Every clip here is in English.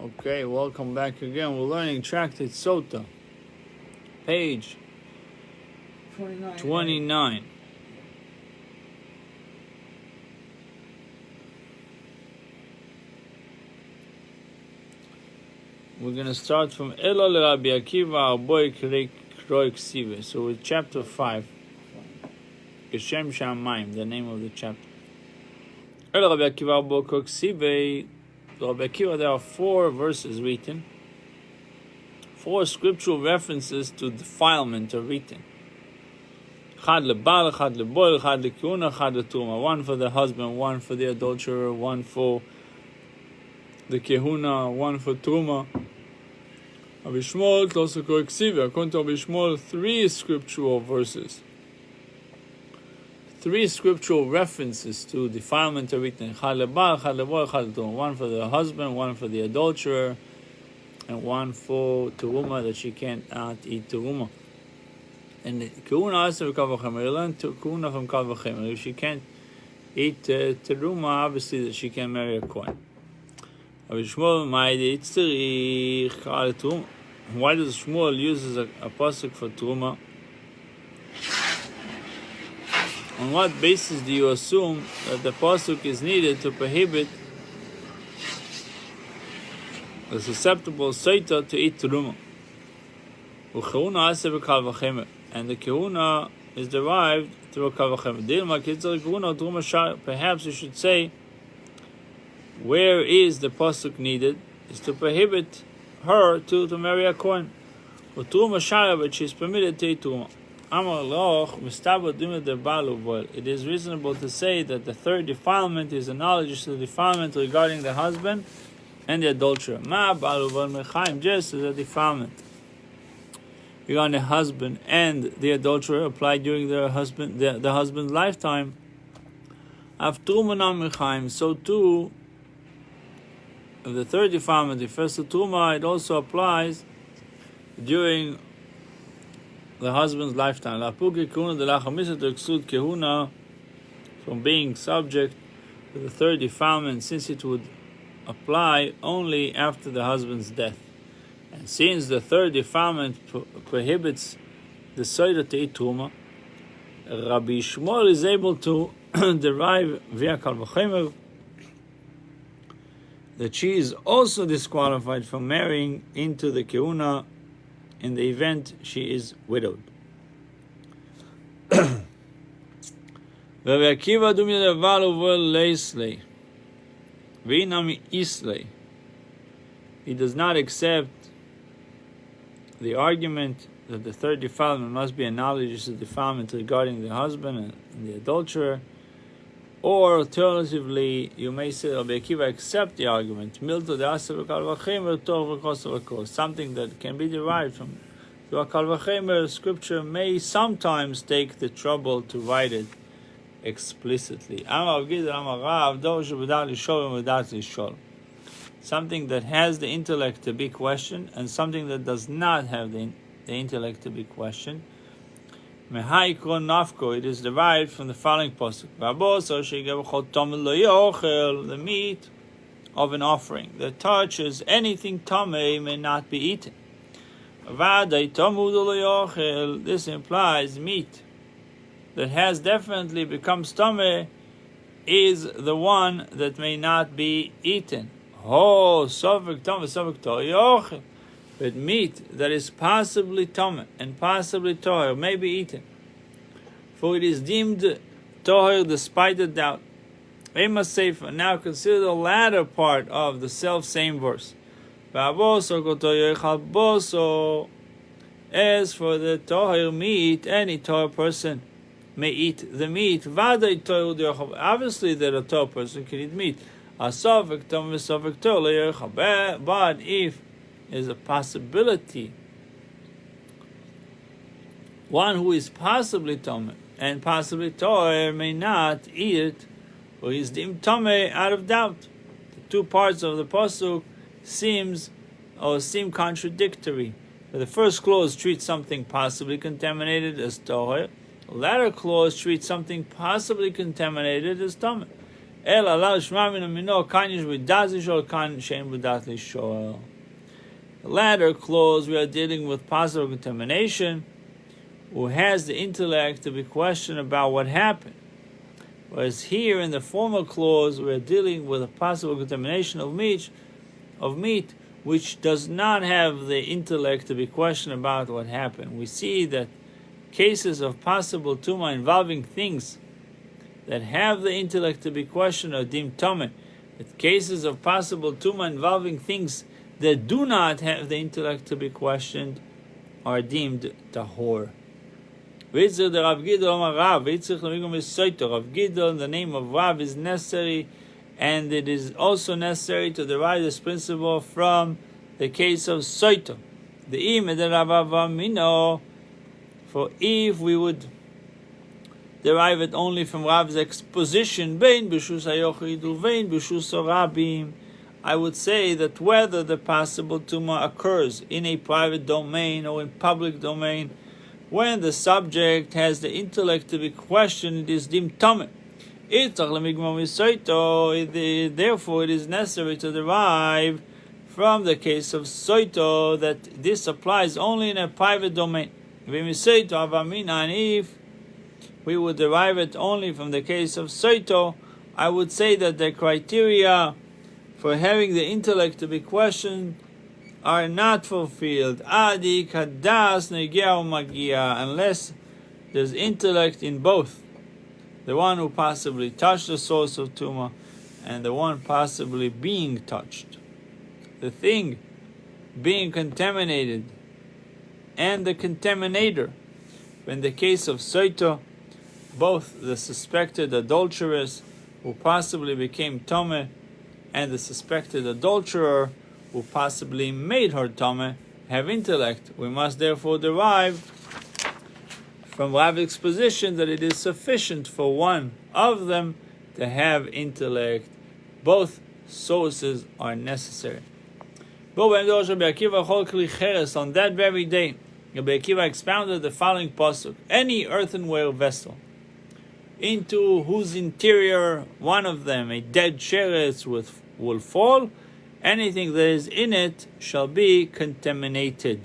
Okay, welcome back again. We're learning Tractate Sotah, page 29. We're going to start from Elo le Rabbi Akiva Arboy Kroi Ksive. So with chapter 5, Geshem Shamayim, the name of the chapter. Elo Rabbi Akiva Arboy Kroi Ksive. Rabbi Akiva, there are 4 verses written, 4 scriptural references to defilement are written. Chad lebal, chad leboil, chad lekuna, chad letruma. 1 for the husband, 1 for the adulterer, 1 for the kehuna, 1 for truma. Rabbi Shmuel close to Ksiva. According to Rabbi Shmuel, 3 scriptural verses, 3 scriptural references to defilement are written. Chad lebal, chad leboil, chad letruma. 1 for the husband, 1 for the adulterer, and 1 for teruma, that she can't eat teruma. And Kuna also Kal Vachomer. Learn Kuna from Kal Vachomer. If she can't eat teruma, obviously that she can marry a Kohen. Why does Shmuel use a pasuk for teruma? On what basis do you assume that the pasuk is needed to prohibit the susceptible Sotah to eat teruma? And the kehuna is derived through a Kal Vachomer. Perhaps you should say, where is the pasuk needed? Is to prohibit her to marry a Kohen. But she is permitted to eat teruma. It is reasonable to say that the third defilement is analogous to the defilement regarding the husband and the adulterer. Just as a defilement regarding the husband and the adulterer applied during the husband's lifetime, so too, if the third defilement refers to truma, it also applies during the husband's lifetime. To exclude kehuna from being subject to the third defilement, since it would apply only after the husband's death. And since the third defilement prohibits the Sotah to eat truma, Rabbi Shmuel is able to derive via Kal Vachomer that she is also disqualified from marrying into the kehuna in the event she is widowed. Rabbi Akiva dumi leval uvel leislei v'inami islei. He does not accept the argument that the third defilement must be analogous to defilement regarding the husband and the adulterer. Or alternatively, you may say Rabbi Akiva accept the argument, something that can be derived from the Kal Vachomer. Scripture may sometimes take the trouble to write it explicitly. Something that has the intellect to be questioned, and something that does not have the intellect to be questioned. It is derived from the following pasuk: the meat of an offering that touches anything tamei may not be eaten. This implies meat that has definitely become tamei is the one that may not be eaten. But meat that is possibly tameh and possibly toher may be eaten, for it is deemed toher despite the doubt. Now consider the latter part of the self-same verse. As for the toher meat, any toher person may eat the meat. Obviously that a toher person can eat meat. But if is a possibility, one who is possibly tameh and possibly toher may not eat it, or is deemed tameh out of doubt. The 2 parts of the pasuk seem contradictory. The first clause treats something possibly contaminated as toher. The latter clause treats something possibly contaminated as tameh. El Allah shma min amino kan yish b'dat lishol kan shein b'dat lishol. The latter clause, we are dealing with possible contamination, who has the intellect to be questioned about what happened. Whereas here in the former clause, we are dealing with a possible contamination of meat, which does not have the intellect to be questioned about what happened. We see that cases of possible tumah involving things that have the intellect to be questioned are deemed tameh. But cases of possible tumah involving things that do not have the intellect to be questioned are deemed tahor. Rav Gidol, the name of Rav is necessary, and it is also necessary to derive this principle from the case of Sotah. For if we would derive it only from Rav's exposition, I would say that whether the possible tumah occurs in a private domain or in public domain, when the subject has the intellect to be questioned, it is deemed tameh. Therefore, it is necessary to derive from the case of Sotah that this applies only in a private domain. And if we would derive it only from the case of Sotah, I would say that the criteria for having the intellect to be questioned are not fulfilled. Unless there's intellect in both. The one who possibly touched the source of tumah and the one possibly being touched. The thing being contaminated and the contaminator. In the case of Sotah, both the suspected adulteress who possibly became tameh and the suspected adulterer who possibly made her tameh have intellect. We must therefore derive from Rav's exposition that it is sufficient for one of them to have intellect. Both sources are necessary. On that very day, Rabbi Akiva expounded the following pasuk: any earthenware vessel into whose interior one of them, a dead sheretz, will fall, anything that is in it shall be contaminated.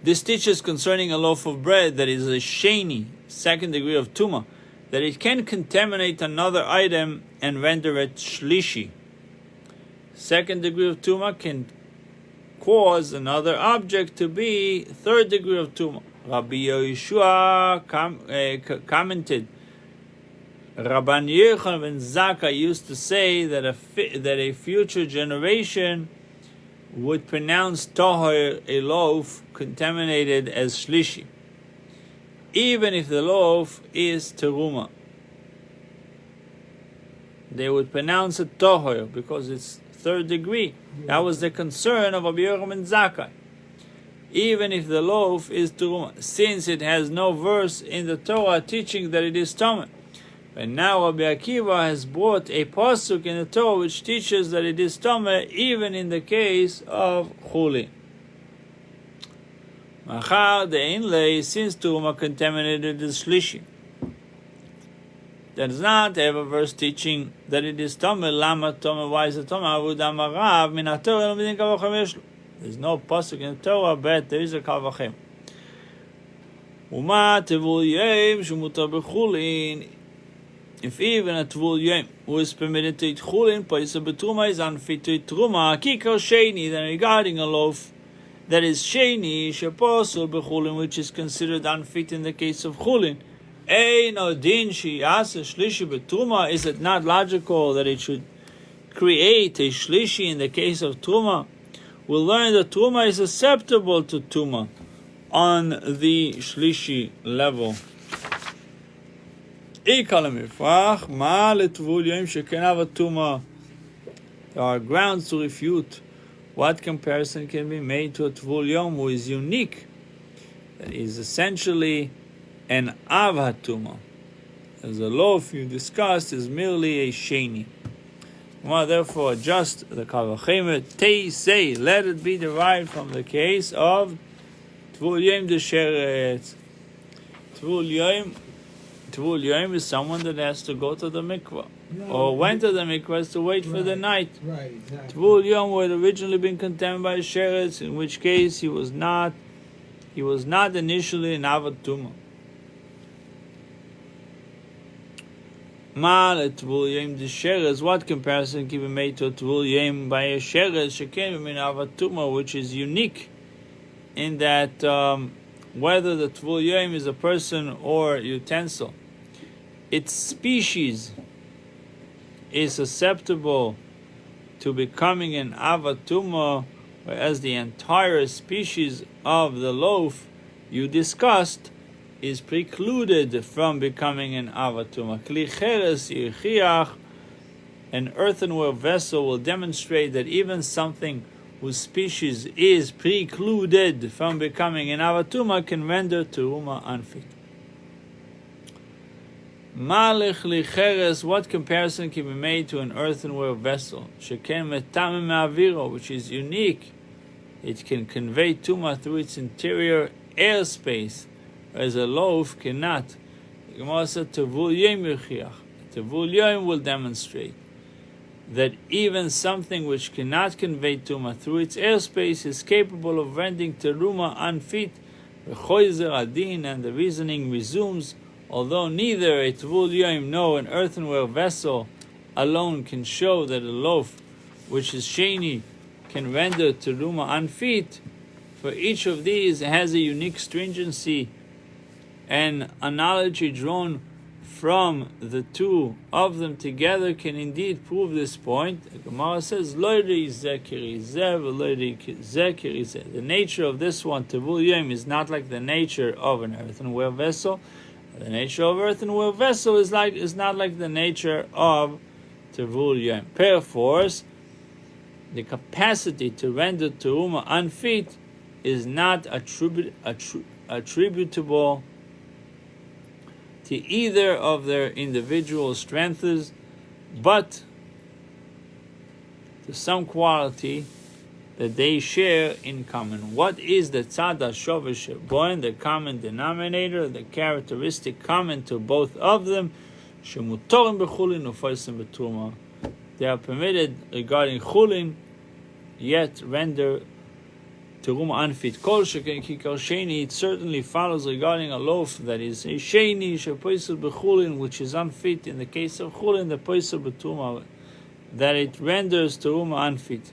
This teaches concerning a loaf of bread that is a sheni, second degree of tumah, that it can contaminate another item and render it shlishi. Second degree of tumah can cause another object to be third degree of tumah. Rabbi Yeshua commented, Rabban Yochanan ben Zakkai used to say that a future generation would pronounce tahor, a loaf, contaminated, as shlishi, even if the loaf is teruma. They would pronounce it tahor because it's third degree. That was the concern of Rabbi Yochanan ben Zakkai. Even if the loaf is teruma, since it has no verse in the Torah teaching that it is tameh. And now Rabbi Akiva has brought a pasuk in the Torah which teaches that it is tameh even in the case of chulin. Machar the inlay, since teruma contaminated is shlishi, does not have a verse teaching that it is tameh. Lama tameh? Why is it tameh? Avodah marav min haTorah lo midin kal v'chem yesh lo. There's no pasuk in the Torah, but there is a kal v'chem. Uma tevul yom shemutar b'chulin. If even a tvul yom who is permitted to eat chulin, paisa b'truma, is unfit to eat truma, kikar sheni, then regarding a loaf that is sheni, sheposel b'chulin, which is considered unfit in the case of chulin, ein odin sheyasa shlishi b'truma, is it not logical that it should create a shlishi in the case of truma? We'll learn that truma is susceptible to tuma on the shlishi level. There are grounds to refute what comparison can be made to a tvul yom who is unique, that is essentially an av hatuma. As the loaf you discussed is merely a sheni. Therefore, adjust the kal v'chemet. Te say, let it be derived from the case of tvul yom de sheretz. Tvul Tvul Yom is someone that has to go to the mikvah, or went to the mikvah to wait for the night. Right, exactly. Tvul Yom would originally been condemned by Sheretz, in which case he was not initially an Avad Tumah. Tvul Yom de Sheretz, what comparison can be made to a Tvul Yom by a Sheretz shekem min Avad Tumah, which is unique in that whether the Tvul Yom is a person or utensil, its species is susceptible to becoming an Avad Tumah, whereas the entire species of the loaf you discussed is precluded from becoming an Avad Tumah. Kli cheres yichiach, an earthenware vessel will demonstrate that even something whose species is precluded from becoming an Avad Tumah can render teruma unfit. Malech licheres, what comparison can be made to an earthenware vessel? Sheken metamim ma'aviro, which is unique. It can convey tuma through its interior airspace, whereas a loaf cannot. The Gemara said, Tevul Yom yichiach. Tevul Yom will demonstrate that even something which cannot convey tuma through its airspace is capable of rendering teruma unfit. V'choizer adin, and the reasoning resumes. Although neither a Tvul Yom nor an earthenware vessel alone can show that a loaf which is sheni can render teruma unfit, for each of these has a unique stringency, and analogy drawn from the two of them together can indeed prove this point. The Gemara says, the nature of this one, Tevul Yom, is not like the nature of an earthenware vessel. The nature of earthenware vessel is not like the nature of Tevul Yom. Perforce, the capacity to render teruma unfit is not attributable to either of their individual strengths, but to some quality that they share in common. What is the tzada shovesh boin, the common denominator, the characteristic common to both of them? Shemutorim bechulin ufaisim betruma. They are permitted regarding chulin, yet render teruma unfit. Kol sheken kikar sheni, it certainly follows regarding a loaf that is a sheni shepoisel bechulin, which is unfit. In the case of chulin, the poisel betruma, that it renders teruma unfit.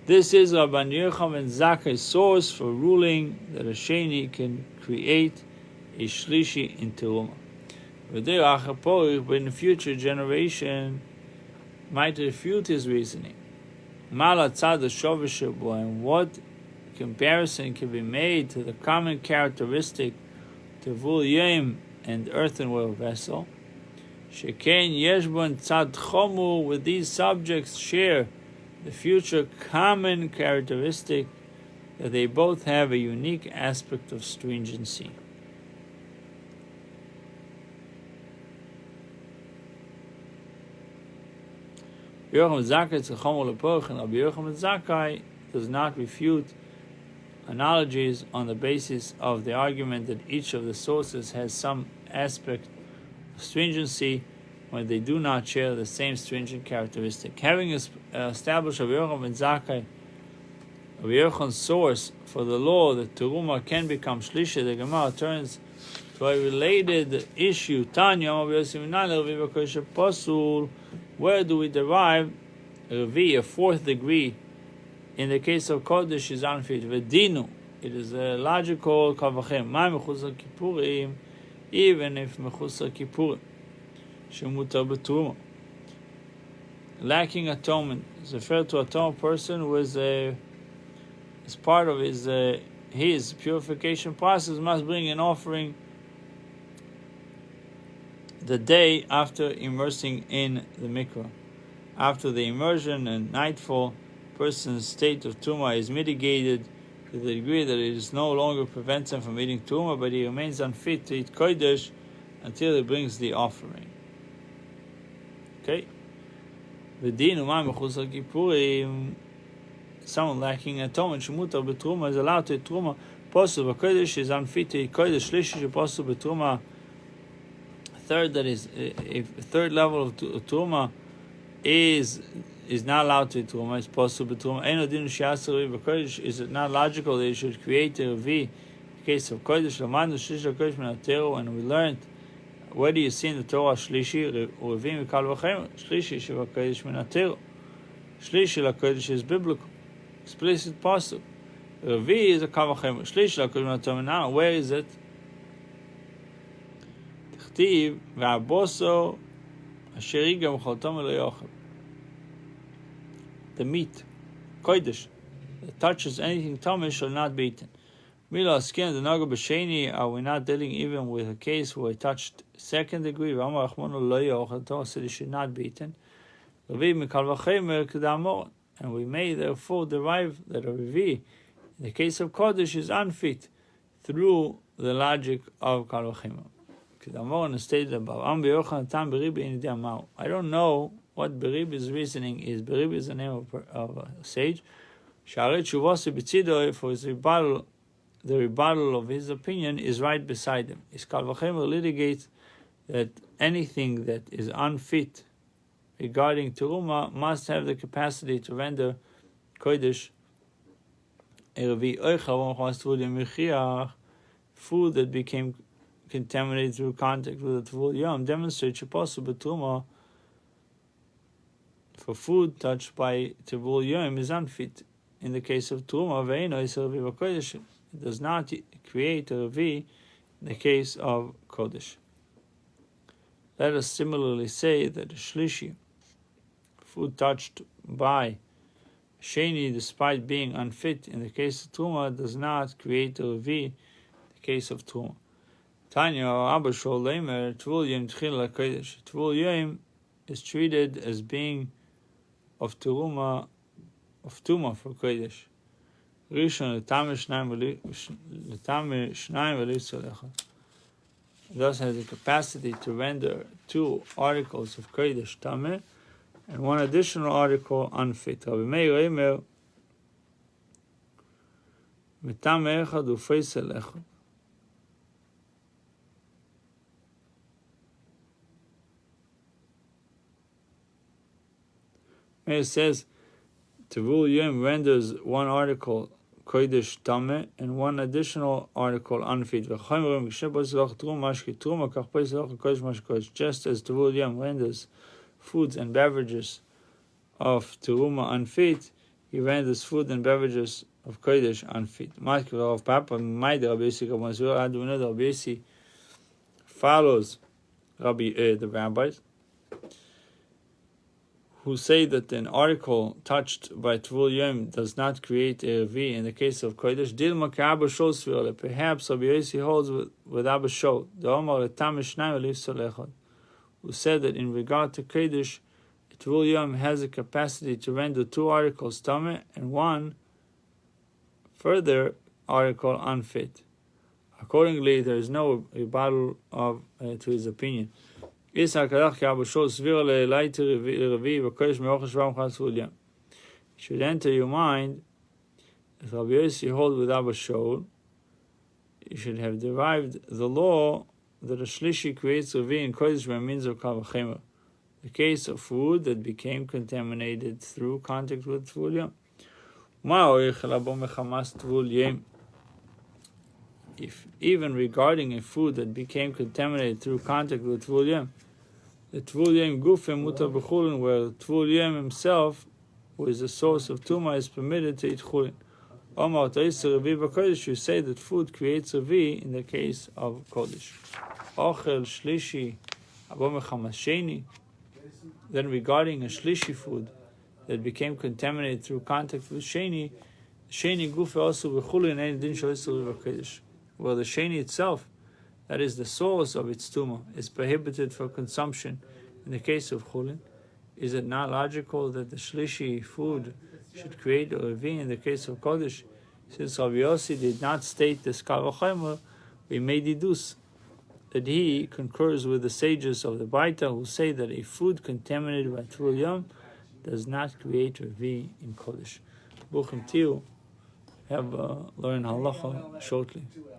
This is Rabbi Yochanan and Zakkai's source for ruling that a sheni can create a shlishi in teruma. But in the future generation might refute his reasoning. And what comparison can be made to the common characteristic Tevul Yom and earthenware vessel? Sheken yeshbon tzad chomu, with these subjects share the future common characteristic that they both have a unique aspect of stringency. Rabbi Menashe does not refute analogies on the basis of the argument that each of the sources has some aspect of stringency when they do not share the same stringent characteristic. Having established Rabbi Menashe, Rabbi Yochanan's source for the law that teruma can become shlishi, the Gemara turns to a related issue. Tanya, where do we derive a fourth degree? In the case of Kodesh is unfit. V'dinu, it is a logical kavachem. Ma mechusar kippurim, even if mechusar kippurim, shemutar b'teruma. Lacking atonement is referred to a atonement person who is as part of his purification process must bring an offering the day after immersing in the mikvah. After the immersion and nightfall, person's state of tumah is mitigated to the degree that it is no longer prevents him from eating tumah, but he remains unfit to eat kodesh until he brings the offering. Okay? Someone lacking atonement, shemutar b'truma, is allowed to eat truma. Posel b'kodesh is unfit to eat kodesh. Shlishi sheposel b'truma third level of Truma is not allowed to be Truma, it's possible to be Truma. Is it not logical that you should create a Revi in the case of Kodesh? And we learned, where do you see in the Torah Shlishi, Revi Mikal V'Chem, Shlishi Shiva Kodesh Minatero. Shlishi LaKodesh is biblical, explicit pasuk. Revi is a Kal V'Chem, Shlishi LaKodesh Minatero. Now, where is it? Tichtiv V'Aboso Asher Yigam Chaltom Lo Yochel. The meat, kodesh, that touches anything tummy shall not be eaten. Mila skin the naga b'sheni. Are we not dealing even with a case where it touched second degree? V'amar achmonu lo yochel. Torah said it should not be eaten. Revi mikal v'chemer kedamor. And we may therefore derive that a revi, in the case of kodesh, is unfit through the logic of kal v'chemer. Kedamor and stated above. Am b'yochel tam b'ribi in diamau. I don't know what Beribi's reasoning is. Beribi is the name of a sage. Sha'arei Tshuvasi b'tzido, for his rebuttal, the rebuttal of his opinion is right beside him. His Kal V'Chemer litigates that anything that is unfit regarding Teruma must have the capacity to render Kodesh food that became contaminated through contact with the Tvul Yom demonstrates a possible Teruma for food touched by Tevul Yom is unfit. In the case of Truma, it does not create a Revi in the case of Kodesh. Let us similarly say that a Shlishi, food touched by Sheni, despite being unfit in the case of Truma, does not create a Revi in the case of Truma. Tanya Abba Shol Leimer, Tvul Yom Tchil HaKodesh. Tvul Yom is treated as being of Tuma for Kodesh. Rishon l'tameh shnayim v'litzol echad. Thus has the capacity to render 2 articles of Kodesh tameh and 1 additional article unfit. Rabbi Meir Eimer mitameh echad u'feisel echad. Meir says Tevul Yom renders 1 article Kodesh Tameh and 1 additional article unfit. Just as Tevul Yom renders foods and beverages of Teruma unfit, he renders food and beverages of Kodesh unfit. Rabbi follows the rabbis who say that an article touched by Tvul Yom does not create a Revi in the case of Kodesh. Dilma Abba Shol Svira. Perhaps Rabbi Yossi holds with Abba Shol, the Omar Tameh Shnayim v'Litzol Echad, who said that in regard to Kodesh, Tvul Yom has a capacity to render 2 articles Tameh and 1 further article unfit. Accordingly, there is no rebuttal to his opinion. It should enter your mind that Rabbi Yossi holds with Abba Shol. You should have derived the law that a Shlishi creates Revi in Kodesh by means of Kal V'Chemer, the case of food that became contaminated through contact with Tvul Yom. If even regarding a food that became contaminated through contact with Tvul Yom, the Tvul Yom Gufim Mutar B'Chulin, where Tvul Yom himself, who is the source of Tuma, is permitted to eat Chulin. Omar Ta'isa Revi B'Kodesh, you say that food creates Revi in the case of Kodesh. Ochel Shlishi Abo Mechamas Sheni. Then regarding a Shlishi food that became contaminated through contact with Sheni Gufim also B'Chulin Ein Din Shal Revi B'Kodesh. Well, the Sheni itself, that is the source of its Tuma, is prohibited for consumption in the case of Chulin. Is it not logical that the Shlishi food should create a Revi in the case of Kodesh? Since Rabbi Yossi did not state this Kal V'Chemer, we may deduce that he concurs with the sages of the Baita who say that a food contaminated by Tvul Yom does not create Revi in Kodesh. Buchim Tiu have learn halacha shortly.